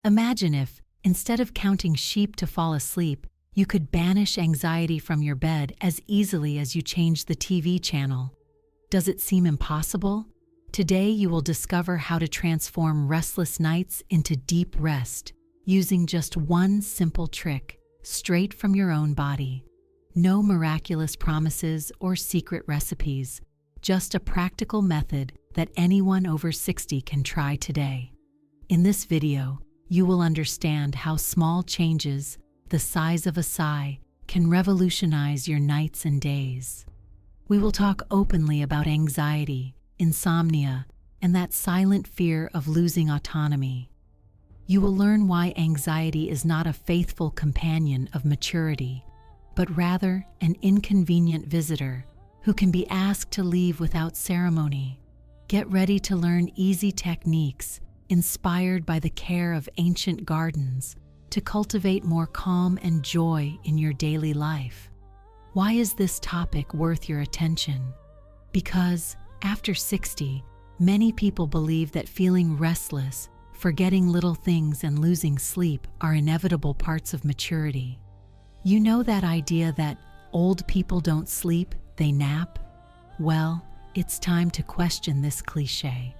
Imagine if, instead of counting sheep to fall asleep, you could banish anxiety from your bed as easily as you change the TV channel. Does it seem impossible? Today you will discover how to transform restless nights into deep rest, using just one simple trick, straight from your own body. No miraculous promises or secret recipes, just a practical method that anyone over 60 can try today. In this video, you will understand how small changes, the size of a sigh, can revolutionize your nights and days. We will talk openly about anxiety, insomnia, and that silent fear of losing autonomy. You will learn why anxiety is not a faithful companion of maturity, but rather an inconvenient visitor who can be asked to leave without ceremony. Get ready to learn easy techniques inspired by the care of ancient gardens to cultivate more calm and joy in your daily life. Why is this topic worth your attention? Because, after 60, many people believe that feeling restless, forgetting little things, and losing sleep are inevitable parts of maturity. You know that idea that old people don't sleep, they nap? Well, it's time to question this cliché.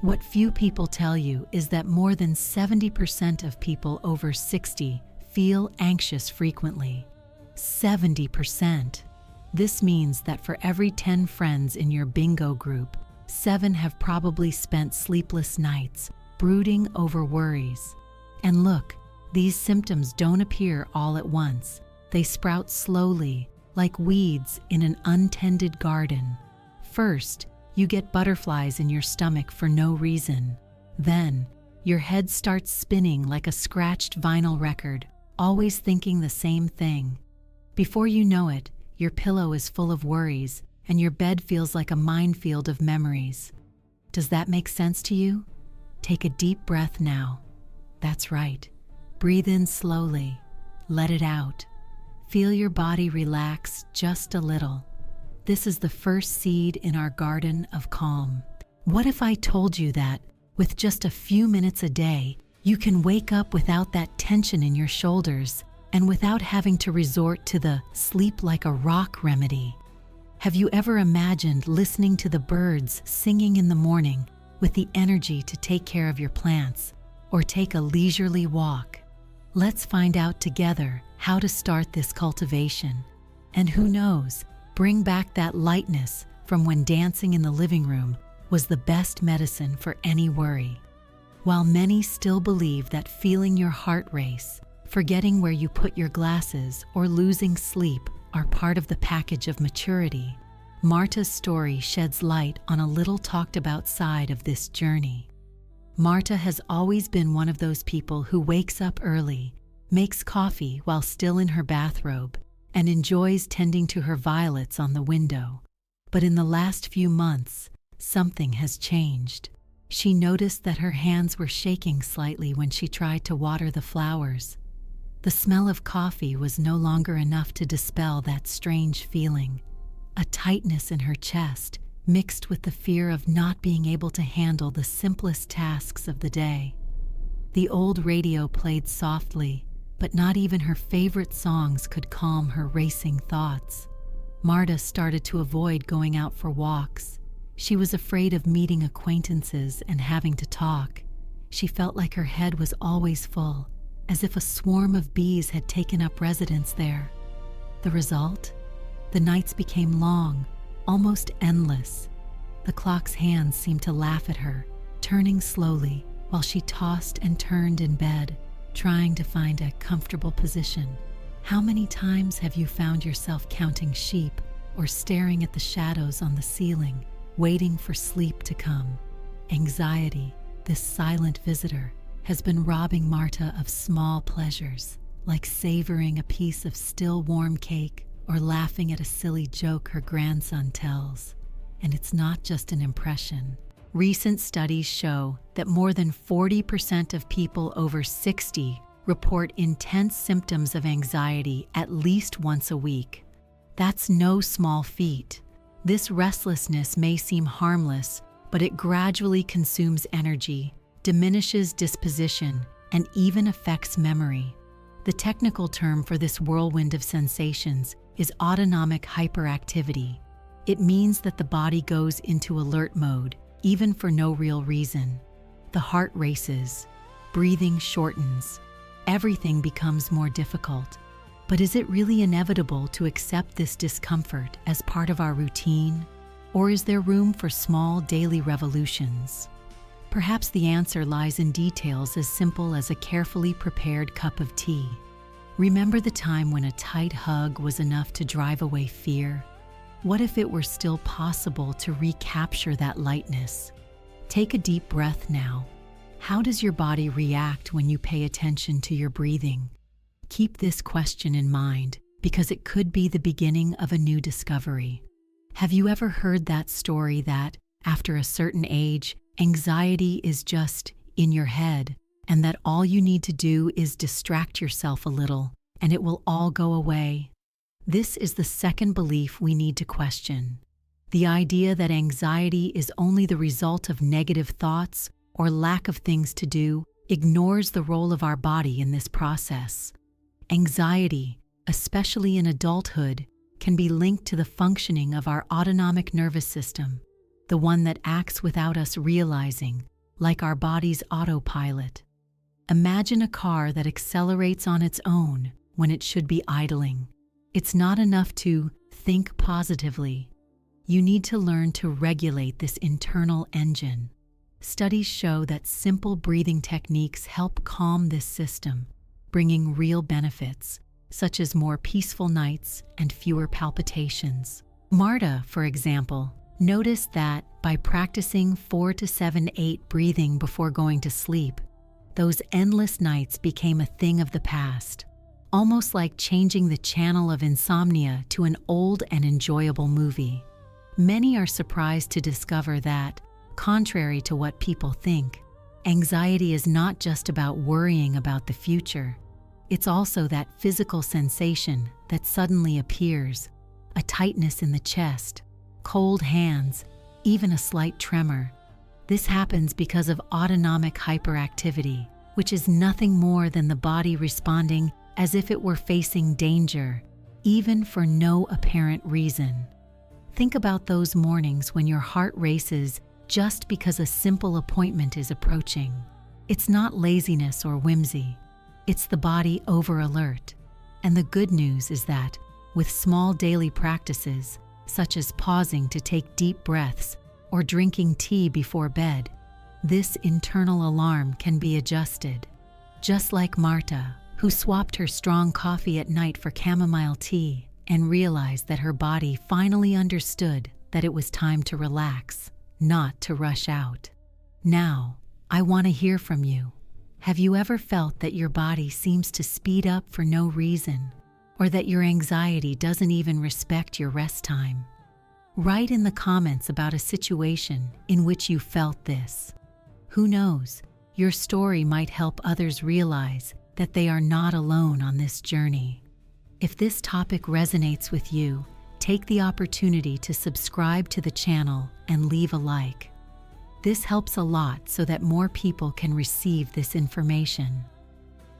What few people tell you is that more than 70% of people over 60 feel anxious frequently. 70%. This means that for every 10 friends in your bingo group, 7 have probably spent sleepless nights brooding over worries. And look, these symptoms don't appear all at once. They sprout slowly, like weeds in an untended garden. First, you get butterflies in your stomach for no reason. Then, your head starts spinning like a scratched vinyl record, always thinking the same thing. Before you know it, your pillow is full of worries, and your bed feels like a minefield of memories. Does that make sense to you? Take a deep breath now. That's right. Breathe in slowly. Let it out. Feel your body relax just a little. This is the first seed in our garden of calm. What if I told you that, with just a few minutes a day, you can wake up without that tension in your shoulders and without having to resort to the sleep like a rock remedy? Have you ever imagined listening to the birds singing in the morning with the energy to take care of your plants or take a leisurely walk? Let's find out together how to start this cultivation. And who knows, bring back that lightness from when dancing in the living room was the best medicine for any worry. While many still believe that feeling your heart race, forgetting where you put your glasses, or losing sleep are part of the package of maturity, Marta's story sheds light on a little talked about side of this journey. Marta has always been one of those people who wakes up early, makes coffee while still in her bathrobe, and enjoys tending to her violets on the window. But in the last few months, something has changed. She noticed that her hands were shaking slightly when she tried to water the flowers. The smell of coffee was no longer enough to dispel that strange feeling. A tightness in her chest, mixed with the fear of not being able to handle the simplest tasks of the day. The old radio played softly, but not even her favorite songs could calm her racing thoughts. Marta started to avoid going out for walks. She was afraid of meeting acquaintances and having to talk. She felt like her head was always full, as if a swarm of bees had taken up residence there. The result? The nights became long, almost endless. The clock's hands seemed to laugh at her, turning slowly while she tossed and turned in bed, trying to find a comfortable position. How many times have you found yourself counting sheep or staring at the shadows on the ceiling, waiting for sleep to come? Anxiety, this silent visitor, has been robbing Marta of small pleasures, like savoring a piece of still warm cake or laughing at a silly joke her grandson tells. And it's not just an impression. Recent studies show that more than 40% of people over 60 report intense symptoms of anxiety at least once a week. That's no small feat. This restlessness may seem harmless, but it gradually consumes energy, diminishes disposition, and even affects memory. The technical term for this whirlwind of sensations is autonomic hyperactivity. It means that the body goes into alert mode, even for no real reason. The heart races, breathing shortens, everything becomes more difficult. But is it really inevitable to accept this discomfort as part of our routine? Or is there room for small daily revolutions? Perhaps the answer lies in details as simple as a carefully prepared cup of tea. Remember the time when a tight hug was enough to drive away fear? What if it were still possible to recapture that lightness? Take a deep breath now. How does your body react when you pay attention to your breathing? Keep this question in mind because it could be the beginning of a new discovery. Have you ever heard that story that, after a certain age, anxiety is just in your head, and that all you need to do is distract yourself a little, and it will all go away? This is the second belief we need to question. The idea that anxiety is only the result of negative thoughts or lack of things to do ignores the role of our body in this process. Anxiety, especially in adulthood, can be linked to the functioning of our autonomic nervous system, the one that acts without us realizing, like our body's autopilot. Imagine a car that accelerates on its own when it should be idling. It's not enough to think positively. You need to learn to regulate this internal engine. Studies show that simple breathing techniques help calm this system, bringing real benefits, such as more peaceful nights and fewer palpitations. Marta, for example, noticed that by practicing 4 to 7-8 breathing before going to sleep, those endless nights became a thing of the past, almost like changing the channel of insomnia to an old and enjoyable movie. Many are surprised to discover that, contrary to what people think, anxiety is not just about worrying about the future. It's also that physical sensation that suddenly appears, a tightness in the chest, cold hands, even a slight tremor. This happens because of autonomic hyperactivity, which is nothing more than the body responding as if it were facing danger, even for no apparent reason. Think about those mornings when your heart races just because a simple appointment is approaching. It's not laziness or whimsy. It's the body over alert. And the good news is that, with small daily practices, such as pausing to take deep breaths or drinking tea before bed, this internal alarm can be adjusted. Just like Marta, who swapped her strong coffee at night for chamomile tea and realized that her body finally understood that it was time to relax, not to rush out. Now, I want to hear from you. Have you ever felt that your body seems to speed up for no reason, or that your anxiety doesn't even respect your rest time? Write in the comments about a situation in which you felt this. Who knows, your story might help others realize that they are not alone on this journey. If this topic resonates with you, take the opportunity to subscribe to the channel and leave a like. This helps a lot so that more people can receive this information.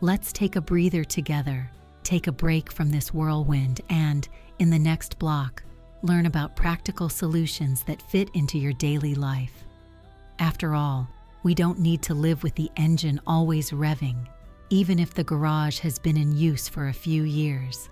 Let's take a breather together, take a break from this whirlwind, and, in the next block, learn about practical solutions that fit into your daily life. After all, we don't need to live with the engine always revving, even if the garage has been in use for a few years.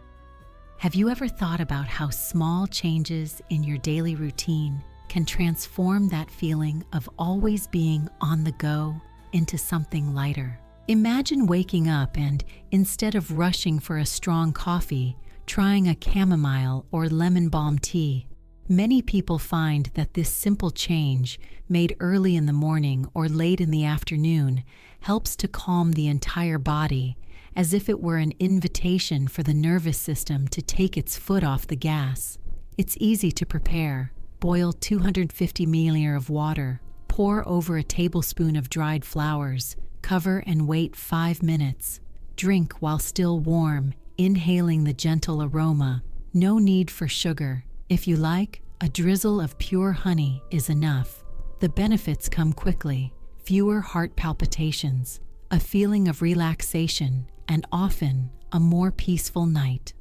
Have you ever thought about how small changes in your daily routine can transform that feeling of always being on the go into something lighter? Imagine waking up and, instead of rushing for a strong coffee, trying a chamomile or lemon balm tea. Many people find that this simple change, made early in the morning or late in the afternoon, helps to calm the entire body, as if it were an invitation for the nervous system to take its foot off the gas. It's easy to prepare. Boil 250 ml of water, pour over a tablespoon of dried flowers, cover and wait 5 minutes. Drink while still warm, inhaling the gentle aroma. No need for sugar. If you like, a drizzle of pure honey is enough. The benefits come quickly: fewer heart palpitations, a feeling of relaxation, and often a more peaceful night.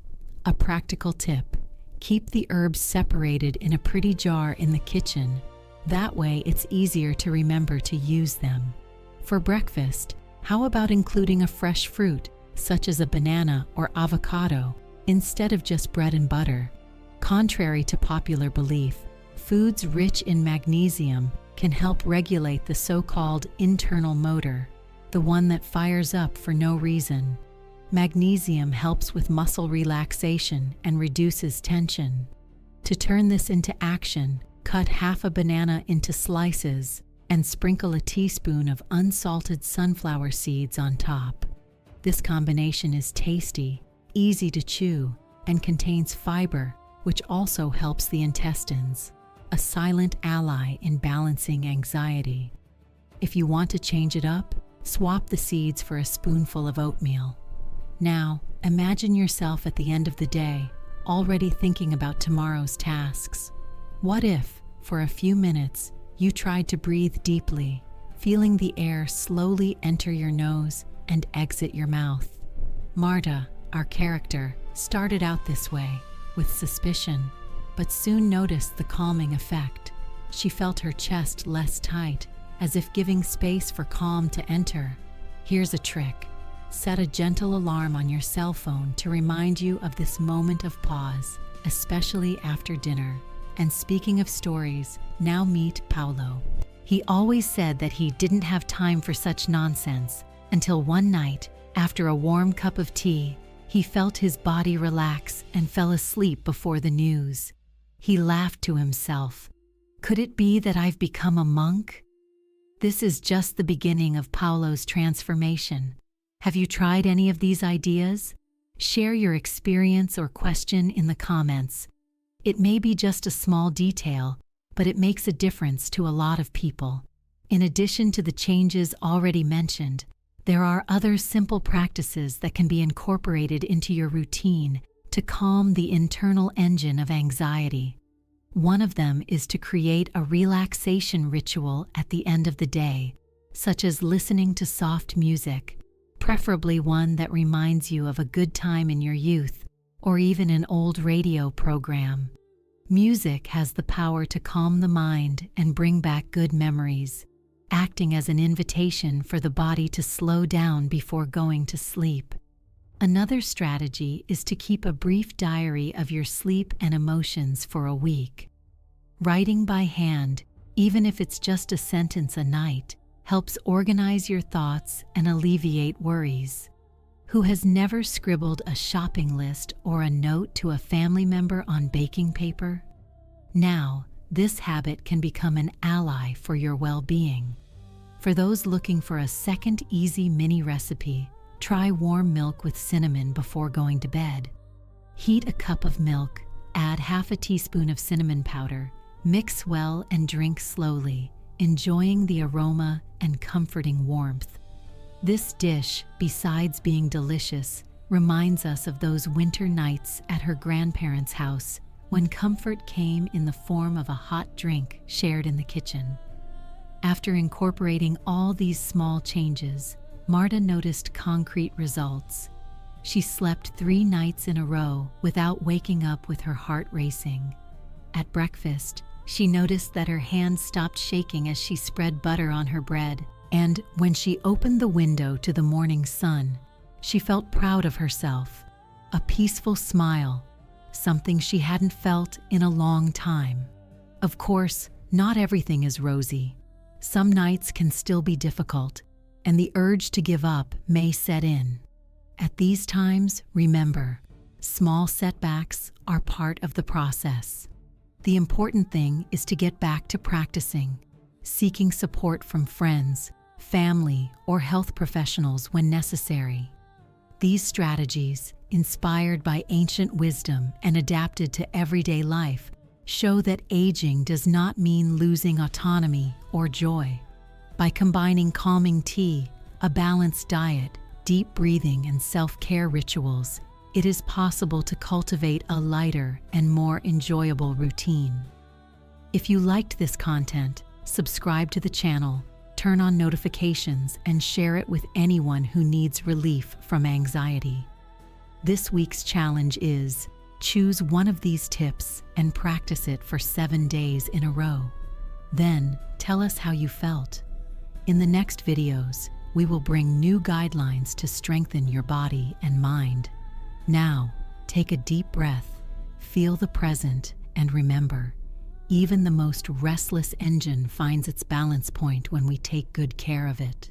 A practical tip: keep the herbs separated in a pretty jar in the kitchen. That way it's easier to remember to use them. For breakfast, how about including a fresh fruit, such as a banana or avocado, instead of just bread and butter? Contrary to popular belief, foods rich in magnesium can help regulate the so-called internal motor, the one that fires up for no reason. Magnesium helps with muscle relaxation and reduces tension. To turn this into action, cut half a banana into slices and sprinkle a teaspoon of unsalted sunflower seeds on top. This combination is tasty, easy to chew, and contains fiber, which also helps the intestines, a silent ally in balancing anxiety. If you want to change it up, swap the seeds for a spoonful of oatmeal. Now, imagine yourself at the end of the day, already thinking about tomorrow's tasks. What if, for a few minutes, you tried to breathe deeply, feeling the air slowly enter your nose and exit your mouth? Marta, our character, started out this way, with suspicion, but soon noticed the calming effect. She felt her chest less tight, as if giving space for calm to enter. Here's a trick. Set a gentle alarm on your cell phone to remind you of this moment of pause, especially after dinner. And speaking of stories, now meet Paulo. He always said that he didn't have time for such nonsense, until one night, after a warm cup of tea, he felt his body relax and fell asleep before the news. He laughed to himself. Could it be that I've become a monk? This is just the beginning of Paulo's transformation. Have you tried any of these ideas? Share your experience or question in the comments. It may be just a small detail, but it makes a difference to a lot of people. In addition to the changes already mentioned, there are other simple practices that can be incorporated into your routine to calm the internal engine of anxiety. One of them is to create a relaxation ritual at the end of the day, such as listening to soft music, preferably one that reminds you of a good time in your youth, or even an old radio program. Music has the power to calm the mind and bring back good memories, acting as an invitation for the body to slow down before going to sleep. Another strategy is to keep a brief diary of your sleep and emotions for a week. Writing by hand, even if it's just a sentence a night, helps organize your thoughts and alleviate worries. Who has never scribbled a shopping list or a note to a family member on baking paper? Now, this habit can become an ally for your well-being. For those looking for a second easy mini recipe, try warm milk with cinnamon before going to bed. Heat a cup of milk, add half a teaspoon of cinnamon powder, mix well and drink slowly, enjoying the aroma and comforting warmth. This dish, besides being delicious, reminds us of those winter nights at her grandparents' house when comfort came in the form of a hot drink shared in the kitchen. After incorporating all these small changes, Marta noticed concrete results. She slept 3 nights in a row without waking up with her heart racing. At breakfast, she noticed that her hands stopped shaking as she spread butter on her bread, and when she opened the window to the morning sun, she felt proud of herself. A peaceful smile, something she hadn't felt in a long time. Of course, not everything is rosy. Some nights can still be difficult, and the urge to give up may set in. At these times, remember, small setbacks are part of the process. The important thing is to get back to practicing, seeking support from friends, family, or health professionals when necessary. These strategies, inspired by ancient wisdom and adapted to everyday life, show that aging does not mean losing autonomy or joy. By combining calming tea, a balanced diet, deep breathing, and self-care rituals, it is possible to cultivate a lighter and more enjoyable routine. If you liked this content, subscribe to the channel, Turn on notifications and share it with anyone who needs relief from anxiety. This week's challenge is: choose one of these tips and practice it for 7 days in a row. Then, tell us how you felt. In the next videos, we will bring new guidelines to strengthen your body and mind. Now, take a deep breath, feel the present, and remember, even the most restless engine finds its balance point when we take good care of it.